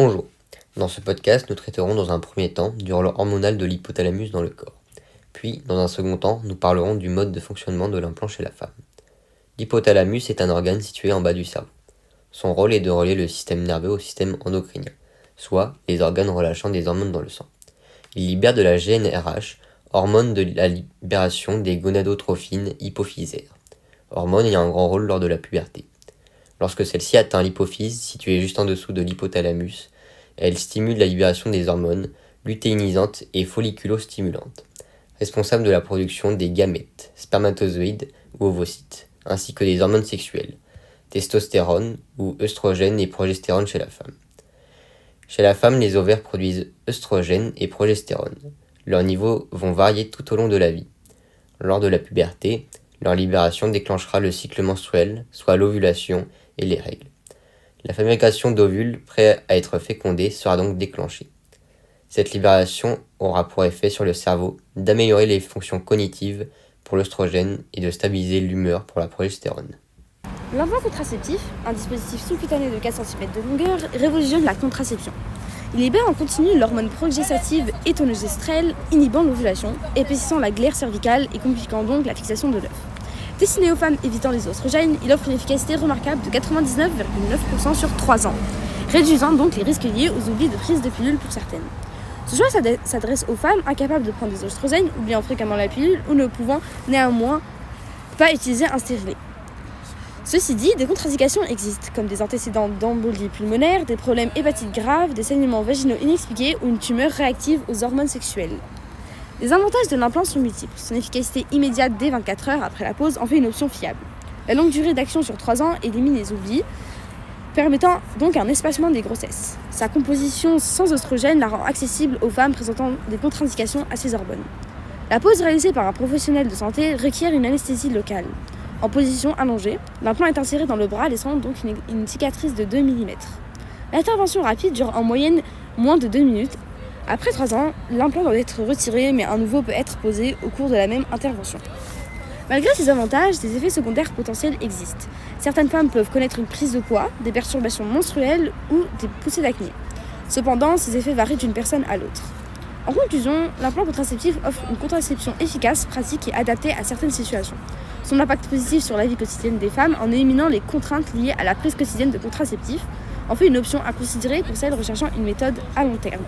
Bonjour. Dans ce podcast, nous traiterons dans un premier temps du rôle hormonal de l'hypothalamus dans le corps. Puis, dans un second temps, nous parlerons du mode de fonctionnement de l'implant chez la femme. L'hypothalamus est un organe situé en bas du cerveau. Son rôle est de relier le système nerveux au système endocrinien, soit les organes relâchant des hormones dans le sang. Il libère de la GnRH, hormone de la libération des gonadotrophines hypophysaires, hormone ayant un grand rôle lors de la puberté. Lorsque celle-ci atteint l'hypophyse, située juste en dessous de l'hypothalamus, elle stimule la libération des hormones lutéinisantes et folliculostimulantes, responsables de la production des gamètes, spermatozoïdes ou ovocytes, ainsi que des hormones sexuelles, testostérone ou œstrogène et progestérone chez la femme. Chez la femme, les ovaires produisent œstrogène et progestérone. Leurs niveaux vont varier tout au long de la vie. Lors de la puberté, leur libération déclenchera le cycle menstruel, soit l'ovulation et les règles. La fabrication d'ovules prêts à être fécondés sera donc déclenchée. Cette libération aura pour effet sur le cerveau d'améliorer les fonctions cognitives pour l'œstrogène et de stabiliser l'humeur pour la progestérone. L'implant contraceptif, un dispositif sous-cutané de 4 cm de longueur, révolutionne la contraception. Il libère en continu l'hormone progestative étonogestrel, inhibant l'ovulation, épaississant la glaire cervicale et compliquant donc la fixation de l'œuf. Destiné aux femmes évitant les oestrogènes, il offre une efficacité remarquable de 99,9% sur 3 ans, réduisant donc les risques liés aux oublis de prise de pilule pour certaines. Ce choix s'adresse aux femmes incapables de prendre des oestrogènes, oubliant fréquemment la pilule ou ne pouvant néanmoins pas utiliser un stérilet. Ceci dit, des contre-indications existent, comme des antécédents d'embolie pulmonaire, des problèmes hépatiques graves, des saignements vaginaux inexpliqués ou une tumeur réactive aux hormones sexuelles. Les avantages de l'implant sont multiples. Son efficacité immédiate dès 24 heures après la pose en fait une option fiable. La longue durée d'action sur 3 ans élimine les oublis, permettant donc un espacement des grossesses. Sa composition sans oestrogène la rend accessible aux femmes présentant des contre-indications à ces hormones. La pose réalisée par un professionnel de santé requiert une anesthésie locale. En position allongée, l'implant est inséré dans le bras, laissant donc une cicatrice de 2 mm. L'intervention rapide dure en moyenne moins de 2 minutes. Après 3 ans, l'implant doit être retiré, mais un nouveau peut être posé au cours de la même intervention. Malgré ces avantages, des effets secondaires potentiels existent. Certaines femmes peuvent connaître une prise de poids, des perturbations menstruelles ou des poussées d'acné. Cependant, ces effets varient d'une personne à l'autre. En conclusion, l'implant contraceptif offre une contraception efficace, pratique et adaptée à certaines situations. Son impact positif sur la vie quotidienne des femmes en éliminant les contraintes liées à la prise quotidienne de contraceptifs en fait une option à considérer pour celles recherchant une méthode à long terme.